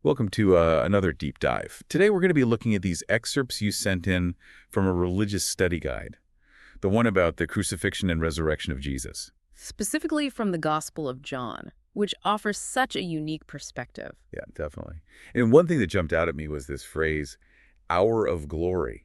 Welcome to another deep dive. Today we're going to be looking at these excerpts you sent in from a religious study guide, the one about the crucifixion and resurrection of Jesus. Specifically from the Gospel of John, which offers such a unique perspective. Yeah, definitely. And one thing that jumped out at me was this phrase, hour of glory,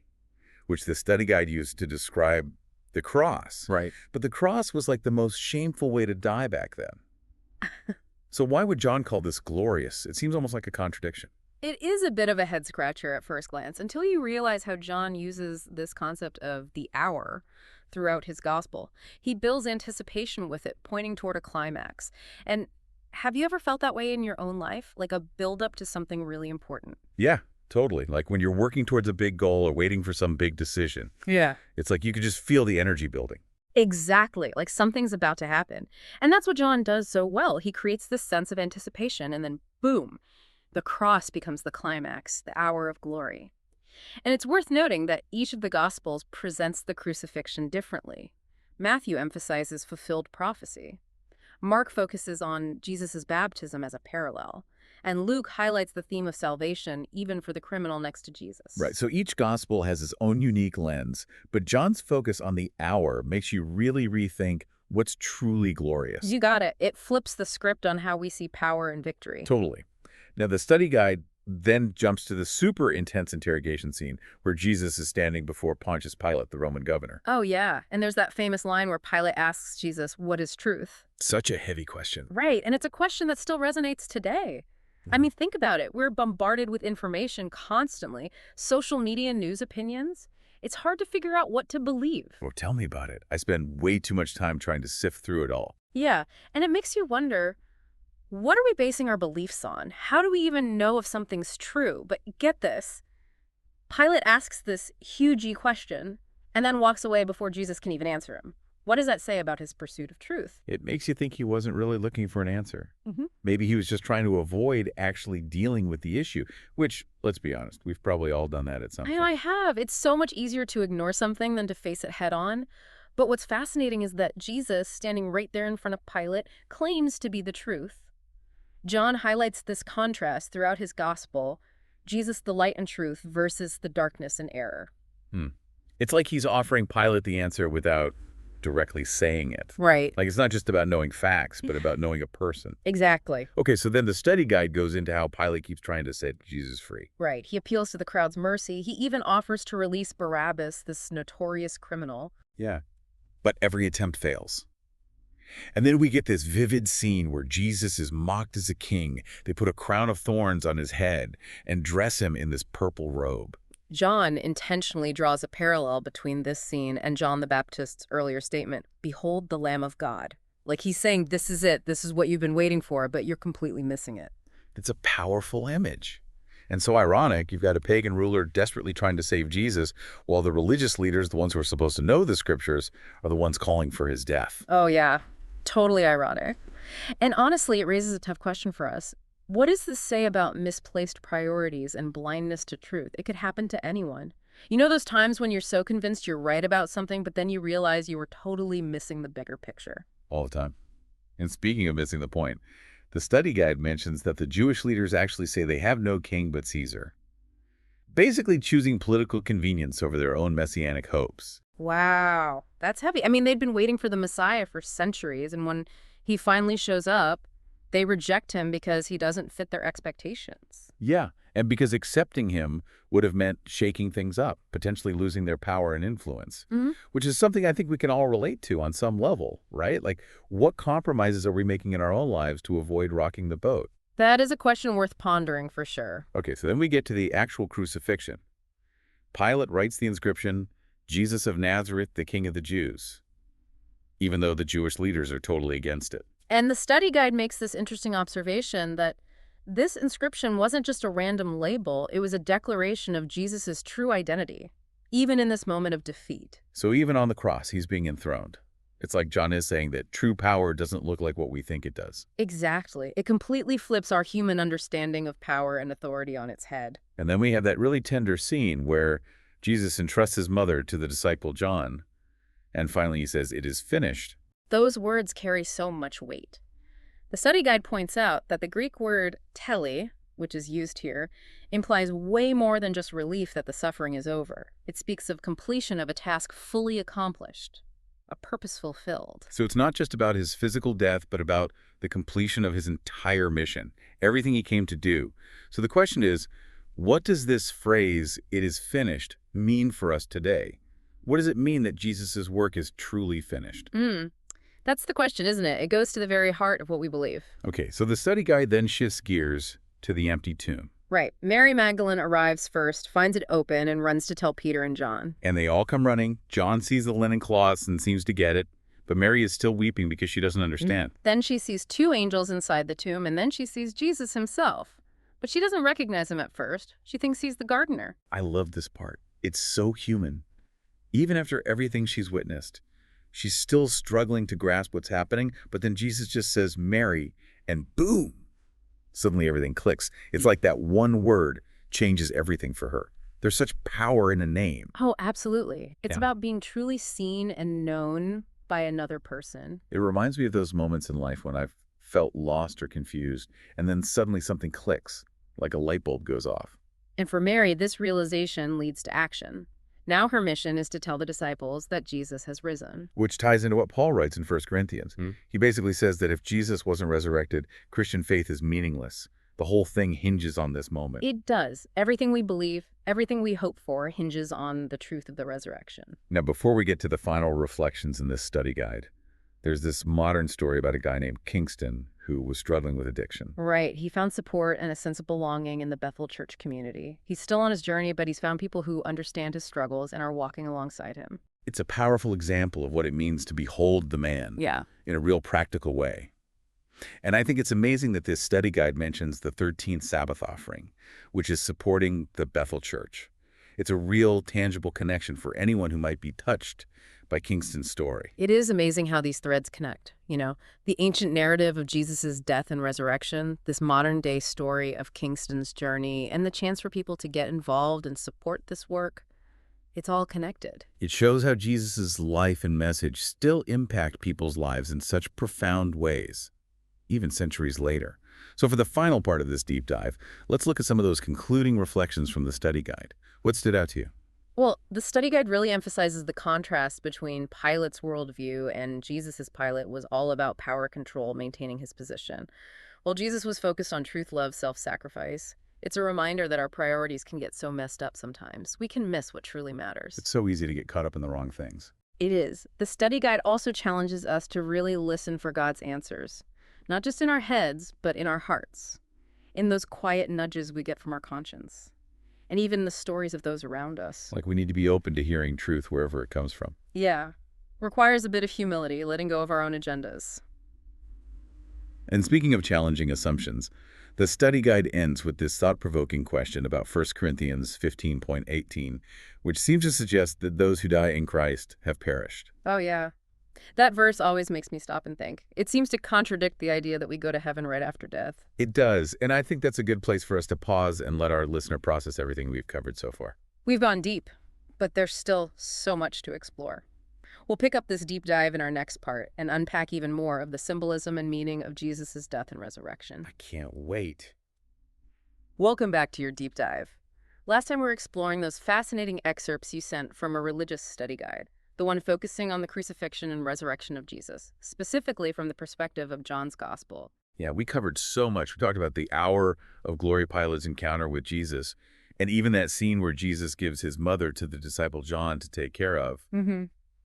which the study guide used to describe the cross. Right. But the cross was like the most shameful way to die back then. So why would John call this glorious? It seems almost like a contradiction. It is a bit of a head-scratcher at first glance, until you realize how John uses this concept of the hour throughout his Gospel. He builds anticipation with it, pointing toward a climax. And have you ever felt that way in your own life? Like a build-up to something really important? Yeah, totally. Like when you're working towards a big goal or waiting for some big decision. Yeah. It's like you could just feel the energy building. Exactly, like something's about to happen. And that's what John does so well. He creates this sense of anticipation, and then boom, the cross becomes the climax, the hour of glory. And it's worth noting that each of the Gospels presents the crucifixion differently. Matthew emphasizes fulfilled prophecy. Mark focuses on Jesus' baptism as a parallel. And Luke highlights the theme of salvation even for the criminal next to Jesus. Right, so each gospel has its own unique lens, but John's focus on the hour makes you really rethink what's truly glorious. You got it. It flips the script on how we see power and victory. Totally. Now, the study guide then jumps to the super intense interrogation scene where Jesus is standing before Pontius Pilate, the Roman governor. Oh, yeah. And there's that famous line where Pilate asks Jesus, "What is truth?" Such a heavy question. Right. And it's a question that still resonates today. I mean, think about it. We're bombarded with information constantly. Social media, news opinions. It's hard to figure out what to believe. Well, tell me about it. I spend way too much time trying to sift through it all. Yeah. And it makes you wonder, what are we basing our beliefs on? How do we even know if something's true? But get this. Pilate asks this huge question and then walks away before Jesus can even answer him. What does that say about his pursuit of truth? It makes you think he wasn't really looking for an answer. Mm-hmm. Maybe he was just trying to avoid actually dealing with the issue, which, let's be honest, we've probably all done that at some point. I have. It's so much easier to ignore something than to face it head on. But what's fascinating is that Jesus, standing right there in front of Pilate, claims to be the truth. John highlights this contrast throughout his gospel, Jesus the light and truth versus the darkness and error. It's like he's offering Pilate the answer without directly saying it. Right. Like it's not just about knowing facts, but about knowing a person. Exactly. Okay, so then the study guide goes into how Pilate keeps trying to set Jesus free. Right. He appeals to the crowd's mercy. He even offers to release Barabbas, this notorious criminal. Yeah. But every attempt fails. And then we get this vivid scene where Jesus is mocked as a king. They put a crown of thorns on his head and dress him in this purple robe. John intentionally draws a parallel between this scene and John the Baptist's earlier statement, "Behold the Lamb of God." Like he's saying, this is it. This is what you've been waiting for, but you're completely missing it. It's a powerful image. And so ironic, you've got a pagan ruler desperately trying to save Jesus, while the religious leaders, the ones who are supposed to know the scriptures, are the ones calling for his death. Oh, yeah. Totally ironic. And honestly, it raises a tough question for us. What does this say about misplaced priorities and blindness to truth? It could happen to anyone. You know those times when you're so convinced you're right about something, but then you realize you were totally missing the bigger picture? All the time. And speaking of missing the point, the study guide mentions that the Jewish leaders actually say they have no king but Caesar, basically choosing political convenience over their own messianic hopes. Wow, that's heavy. I mean, they'd been waiting for the Messiah for centuries, and when he finally shows up, they reject him because he doesn't fit their expectations. Yeah, and because accepting him would have meant shaking things up, potentially losing their power and influence, which is something I think we can all relate to on some level, right? Like, what compromises are we making in our own lives to avoid rocking the boat? That is a question worth pondering for sure. Okay, so then we get to the actual crucifixion. Pilate writes the inscription, "Jesus of Nazareth, the King of the Jews," even though the Jewish leaders are totally against it. And the study guide makes this interesting observation that this inscription wasn't just a random label, it was a declaration of Jesus' true identity, even in this moment of defeat. So even on the cross, he's being enthroned. It's like John is saying that true power doesn't look like what we think it does. Exactly. It completely flips our human understanding of power and authority on its head. And then we have that really tender scene where Jesus entrusts his mother to the disciple John, and finally he says, "It is finished." Those words carry so much weight. The study guide points out that the Greek word tele which is used here, implies way more than just relief that the suffering is over. It speaks of completion of a task fully accomplished, a purpose fulfilled. So it's not just about his physical death, but about the completion of his entire mission, everything he came to do. So the question is, what does this phrase, "it is finished," mean for us today? What does it mean that Jesus' work is truly finished? That's the question, isn't it? It goes to the very heart of what we believe. Okay, so the study guide then shifts gears to the empty tomb. Right. Mary Magdalene arrives first, finds it open, and runs to tell Peter and John. And they all come running. John sees the linen cloths and seems to get it, but Mary is still weeping because she doesn't understand. Then she sees two angels inside the tomb, and then she sees Jesus himself. But she doesn't recognize him at first. She thinks he's the gardener. I love this part. It's so human. Even after everything she's witnessed, she's still struggling to grasp what's happening, but then Jesus just says, "Mary," and boom! Suddenly everything clicks. It's like that one word changes everything for her. There's such power in a name. Oh, absolutely. It's Yeah. about being truly seen and known by another person. It reminds me of those moments in life when I've felt lost or confused, and then suddenly something clicks, like a light bulb goes off. And for Mary, this realization leads to action. Now her mission is to tell the disciples that Jesus has risen. Which ties into what Paul writes in 1 Corinthians. He basically says that if Jesus wasn't resurrected, Christian faith is meaningless. The whole thing hinges on this moment. It does. Everything we believe, everything we hope for hinges on the truth of the resurrection. Now, before we get to the final reflections in this study guide, there's this modern story about a guy named Kingston who was struggling with addiction. Right. He found support and a sense of belonging in the Bethel church community. He's still on his journey, but he's found people who understand his struggles and are walking alongside him. It's a powerful example of what it means to behold the man in a real practical way. And I think it's amazing that this study guide mentions the 13th Sabbath offering, which is supporting the Bethel Church. It's a real, tangible connection for anyone who might be touched by Kingston's story. It is amazing how these threads connect, the ancient narrative of Jesus's death and resurrection, this modern-day story of Kingston's journey, and the chance for people to get involved and support this work. It's all connected. It shows how Jesus' life and message still impact people's lives in such profound ways, even centuries later. So for the final part of this deep dive, let's look at some of those concluding reflections from the study guide. What stood out to you? Well, the study guide really emphasizes the contrast between Pilate's worldview and Jesus's. Pilate was all about power control, maintaining his position, while Jesus was focused on truth, love, self-sacrifice. It's a reminder that our priorities can get so messed up sometimes. We can miss what truly matters. It's so easy to get caught up in the wrong things. It is. The study guide also challenges us to really listen for God's answers, not just in our heads, but in our hearts, in those quiet nudges we get from our conscience, and even the stories of those around us. Like we need to be open to hearing truth wherever it comes from. Yeah. Requires a bit of humility, letting go of our own agendas. And speaking of challenging assumptions, the study guide ends with this thought-provoking question about 1 Corinthians 15.18, which seems to suggest that those who die in Christ have perished. Oh, yeah. That verse always makes me stop and think. It seems to contradict the idea that we go to heaven right after death. It does, and I think that's a good place for us to pause and let our listener process everything we've covered so far. We've gone deep, but there's still so much to explore. We'll pick up this deep dive in our next part and unpack even more of the symbolism and meaning of Jesus' death and resurrection. I can't wait. Welcome back to your deep dive. Last time we were exploring those fascinating excerpts you sent from a religious study guide, the one focusing on the crucifixion and resurrection of Jesus, specifically from the perspective of John's Gospel. Yeah, we covered so much. We talked about the hour of Glory Pilate's encounter with Jesus, and even that scene where Jesus gives his mother to the disciple John to take care of.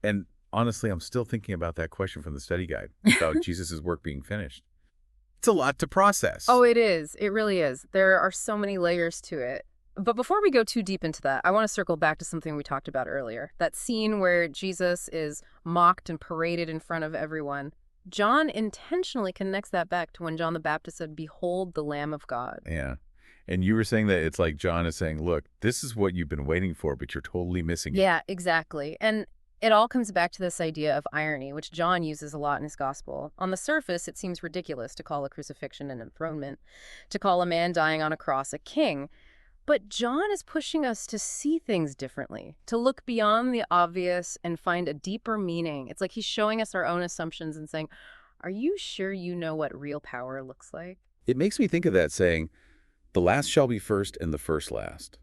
And honestly, I'm still thinking about that question from the study guide about Jesus' work being finished. It's a lot to process. Oh, it is. It really is. There are so many layers to it. But before we go too deep into that, I want to circle back to something we talked about earlier. That scene where Jesus is mocked and paraded in front of everyone. John intentionally connects that back to when John the Baptist said, "Behold the Lamb of God." Yeah. And you were saying that it's like John is saying, look, this is what you've been waiting for, but you're totally missing it. Yeah, exactly. And it all comes back to this idea of irony, which John uses a lot in his gospel. On the surface, it seems ridiculous to call a crucifixion an enthronement, to call a man dying on a cross a king. But John is pushing us to see things differently, to look beyond the obvious and find a deeper meaning. It's like he's showing us our own assumptions and saying, are you sure you know what real power looks like? It makes me think of that saying, The last shall be first and the first last.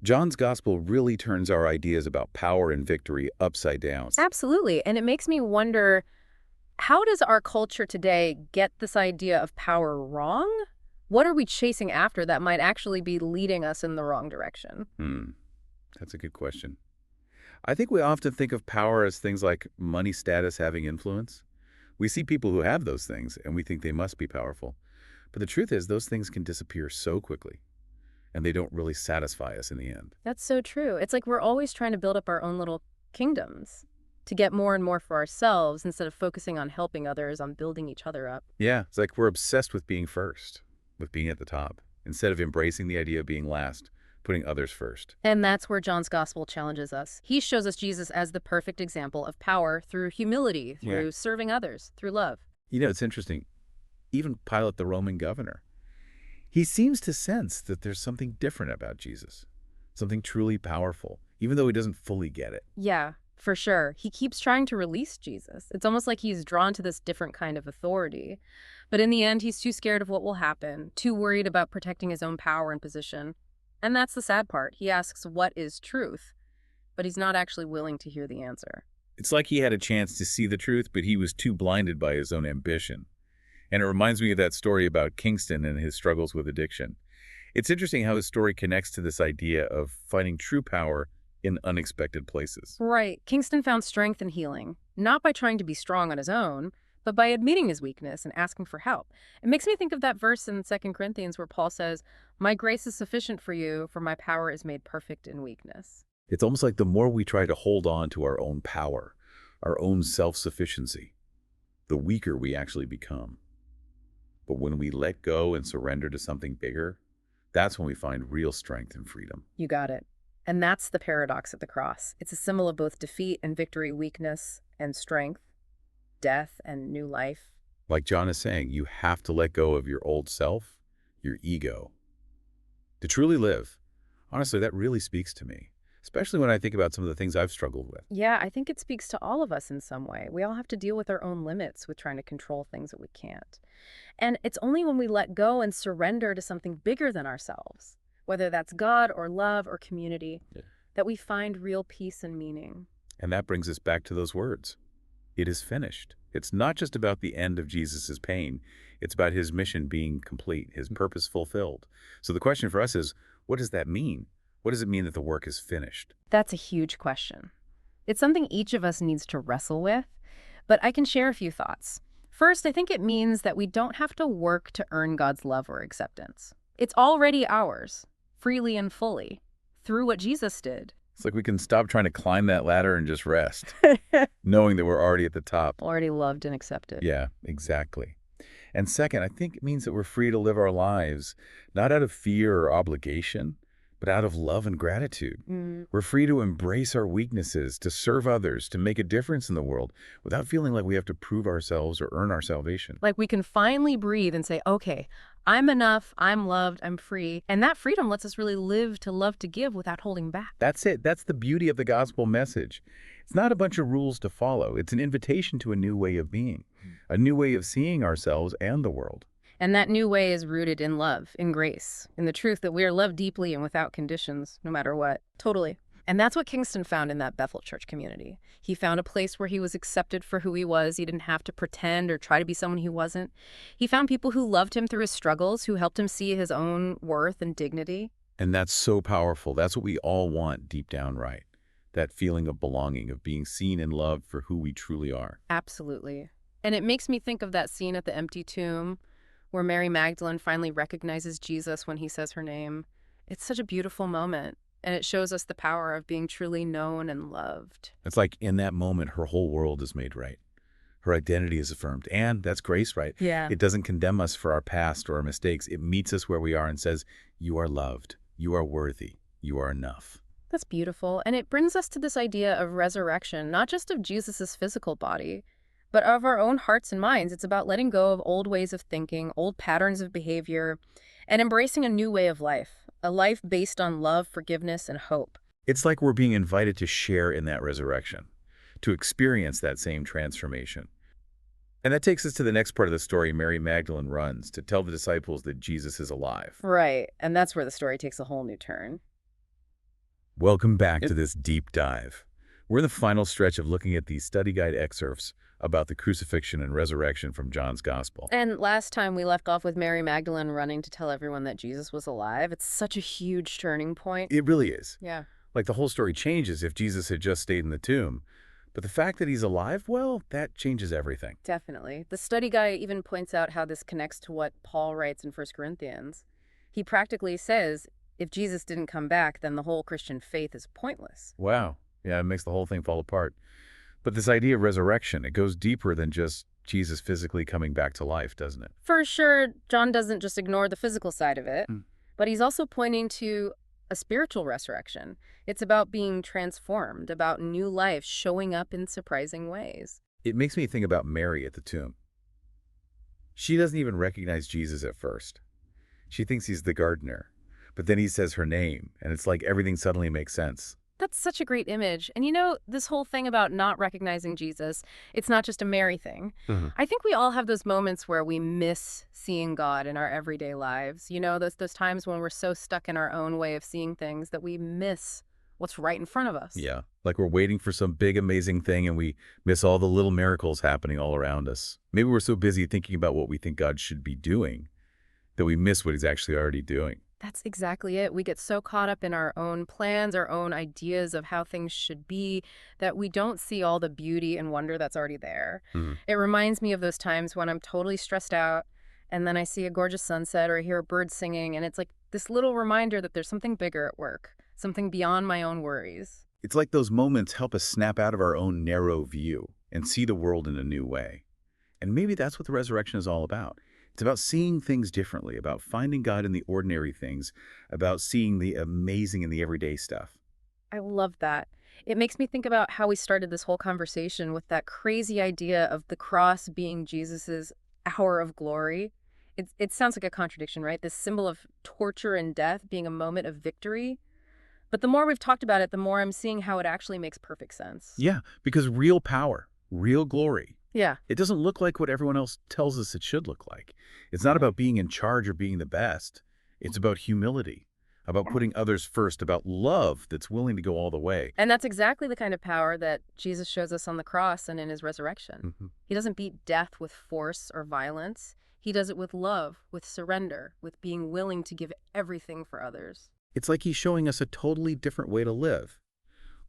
John's gospel really turns our ideas about power and victory upside down. Absolutely. And it makes me wonder, how does our culture today get this idea of power wrong? What are we chasing after that might actually be leading us in the wrong direction? That's a good question. I think we often think of power as things like money, status, having influence. We see people who have those things, and we think they must be powerful. But the truth is, those things can disappear so quickly, and they don't really satisfy us in the end. That's so true. It's like we're always trying to build up our own little kingdoms to get more and more for ourselves instead of focusing on helping others, on building each other up. Yeah, it's like we're obsessed with being first, with being at the top, instead of embracing the idea of being last, putting others first. And that's where John's gospel challenges us. He shows us Jesus as the perfect example of power through humility, through serving others, through love. You know, it's interesting. Even Pilate, the Roman governor, he seems to sense that there's something different about Jesus, something truly powerful, even though he doesn't fully get it. Yeah, for sure. He keeps trying to release Jesus. It's almost like he's drawn to this different kind of authority. But in the end, he's too scared of what will happen, too worried about protecting his own power and position. And that's the sad part. He asks, what is truth? But he's not actually willing to hear the answer. It's like he had a chance to see the truth, but he was too blinded by his own ambition. And it reminds me of that story about Kingston and his struggles with addiction. It's interesting how his story connects to this idea of finding true power in unexpected places. Right. Kingston found strength and healing, not by trying to be strong on his own, but by admitting his weakness and asking for help. It makes me think of that verse in 2 Corinthians where Paul says, "My grace is sufficient for you, for my power is made perfect in weakness." It's almost like the more we try to hold on to our own power, our own self-sufficiency, the weaker we actually become. But when we let go and surrender to something bigger, that's when we find real strength and freedom. You got it. And that's the paradox of the cross. It's a symbol of both defeat and victory, weakness and strength, death and new life. Like John is saying, you have to let go of your old self, your ego, to truly live. Honestly, that really speaks to me, especially when I think about some of the things I've struggled with. Yeah, I think it speaks to all of us in some way. We all have to deal with our own limits with trying to control things that we can't. And it's only when we let go and surrender to something bigger than ourselves, whether that's God or love or community, that we find real peace and meaning. And that brings us back to those words. It is finished. It's not just about the end of Jesus's pain. It's about his mission being complete, his purpose fulfilled. So the question for us is, what does that mean? What does it mean that the work is finished? That's a huge question. It's something each of us needs to wrestle with, but I can share a few thoughts. First, I think it means that we don't have to work to earn God's love or acceptance. It's already ours, freely and fully, through what Jesus did. It's like we can stop trying to climb that ladder and just rest, knowing that we're already at the top. Already loved and accepted. Yeah, exactly. And second, I think it means that we're free to live our lives, not out of fear or obligation, but out of love and gratitude. We're free to embrace our weaknesses, to serve others, to make a difference in the world without feeling like we have to prove ourselves or earn our salvation. Like we can finally breathe and say, okay, I'm enough, I'm loved, I'm free. And that freedom lets us really live to love to give without holding back. That's it. That's the beauty of the gospel message. It's not a bunch of rules to follow. It's an invitation to a new way of being, a new way of seeing ourselves and the world. And that new way is rooted in love, in grace, in the truth that we are loved deeply and without conditions, no matter what. Totally. And that's what Kingston found in that Bethel church community. He found a place where he was accepted for who he was. He didn't have to pretend or try to be someone he wasn't. He found people who loved him through his struggles, who helped him see his own worth and dignity. And that's so powerful. That's what we all want deep down, right? That feeling of belonging, of being seen and loved for who we truly are. Absolutely. And it makes me think of that scene at the empty tomb where Mary Magdalene finally recognizes Jesus when he says her name. It's such a beautiful moment, and it shows us the power of being truly known and loved. It's like in that moment, her whole world is made right. Her identity is affirmed, and that's grace, right? Yeah. It doesn't condemn us for our past or our mistakes. It meets us where we are and says, you are loved, you are worthy, you are enough. That's beautiful, and it brings us to this idea of resurrection, not just of Jesus's physical body, but of our own hearts and minds. It's about letting go of old ways of thinking, old patterns of behavior, and embracing a new way of life, a life based on love, forgiveness, and hope. It's like we're being invited to share in that resurrection, to experience that same transformation. And that takes us to the next part of the story. Mary Magdalene runs to tell the disciples that Jesus is alive. Right, and that's where the story takes a whole new turn. Welcome back to this deep dive. We're in the final stretch of looking at these study guide excerpts about the crucifixion and resurrection from John's Gospel. And last time we left off with Mary Magdalene running to tell everyone that Jesus was alive. It's such a huge turning point. It really is. Yeah. Like the whole story changes if Jesus had just stayed in the tomb. But the fact that he's alive, well, that changes everything. Definitely. The study guide even points out how this connects to what Paul writes in 1 Corinthians. He practically says, if Jesus didn't come back, then the whole Christian faith is pointless. Wow. Yeah, it makes the whole thing fall apart. But this idea of resurrection, it goes deeper than just Jesus physically coming back to life, doesn't it? For sure, John doesn't just ignore the physical side of it, but he's also pointing to a spiritual resurrection. It's about being transformed, about new life showing up in surprising ways. It makes me think about Mary at the tomb. She doesn't even recognize Jesus at first. She thinks he's the gardener, but then he says her name, and it's like everything suddenly makes sense. That's such a great image. And you know, this whole thing about not recognizing Jesus, it's not just a Mary thing. I think we all have those moments where we miss seeing God in our everyday lives. You know, those times when we're so stuck in our own way of seeing things that we miss what's right in front of us. Yeah, like we're waiting for some big, amazing thing, and we miss all the little miracles happening all around us. Maybe we're so busy thinking about what we think God should be doing that we miss what he's actually already doing. That's exactly it. We get so caught up in our own plans, our own ideas of how things should be, that we don't see all the beauty and wonder that's already there. It reminds me of those times when I'm totally stressed out, and then I see a gorgeous sunset or I hear a bird singing, and it's like this little reminder that there's something bigger at work, something beyond my own worries. It's like those moments help us snap out of our own narrow view and see the world in a new way. And maybe that's what the resurrection is all about. It's about seeing things differently, about finding God in the ordinary things, about seeing the amazing in the everyday stuff. I love that. It makes me think about how we started this whole conversation with that crazy idea of the cross being Jesus's hour of glory. It sounds like a contradiction, right? This symbol of torture and death being a moment of victory. But the more we've talked about it, the more I'm seeing how it actually makes perfect sense. Yeah, because real power, real glory, Yeah. it doesn't look like what everyone else tells us it should look like. It's not about being in charge or being the best. It's about humility, about putting others first, about love that's willing to go all the way. And that's exactly the kind of power that Jesus shows us on the cross and in his resurrection. He doesn't beat death with force or violence. He does it with love, with surrender, with being willing to give everything for others. It's like he's showing us a totally different way to live,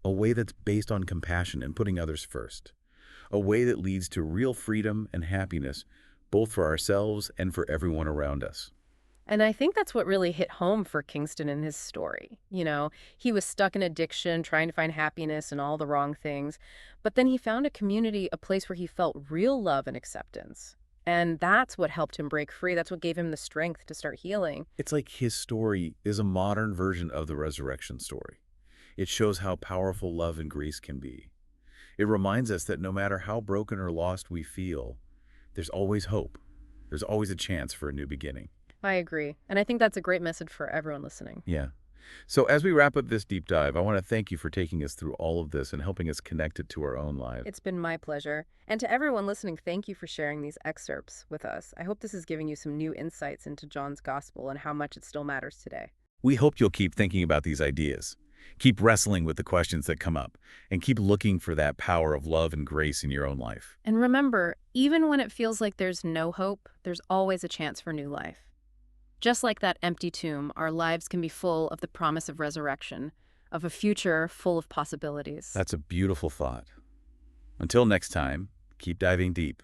a way that's based on compassion and putting others first, a way that leads to real freedom and happiness, both for ourselves and for everyone around us. And I think that's what really hit home for Kingston in his story. You know, he was stuck in addiction, trying to find happiness and all the wrong things. But then he found a community, a place where he felt real love and acceptance. And that's what helped him break free. That's what gave him the strength to start healing. It's like his story is a modern version of the resurrection story. It shows how powerful love and grace can be. It reminds us that no matter how broken or lost we feel, there's always hope. There's always a chance for a new beginning. I agree. And I think that's a great message for everyone listening. Yeah. So as we wrap up this deep dive, I want to thank you for taking us through all of this and helping us connect it to our own lives. It's been my pleasure. And to everyone listening, thank you for sharing these excerpts with us. I hope this is giving you some new insights into John's gospel and how much it still matters today. We hope you'll keep thinking about these ideas. Keep wrestling with the questions that come up, and keep looking for that power of love and grace in your own life. And remember, even when it feels like there's no hope, there's always a chance for new life. Just like that empty tomb, our lives can be full of the promise of resurrection, of a future full of possibilities. That's a beautiful thought. Until next time, keep diving deep.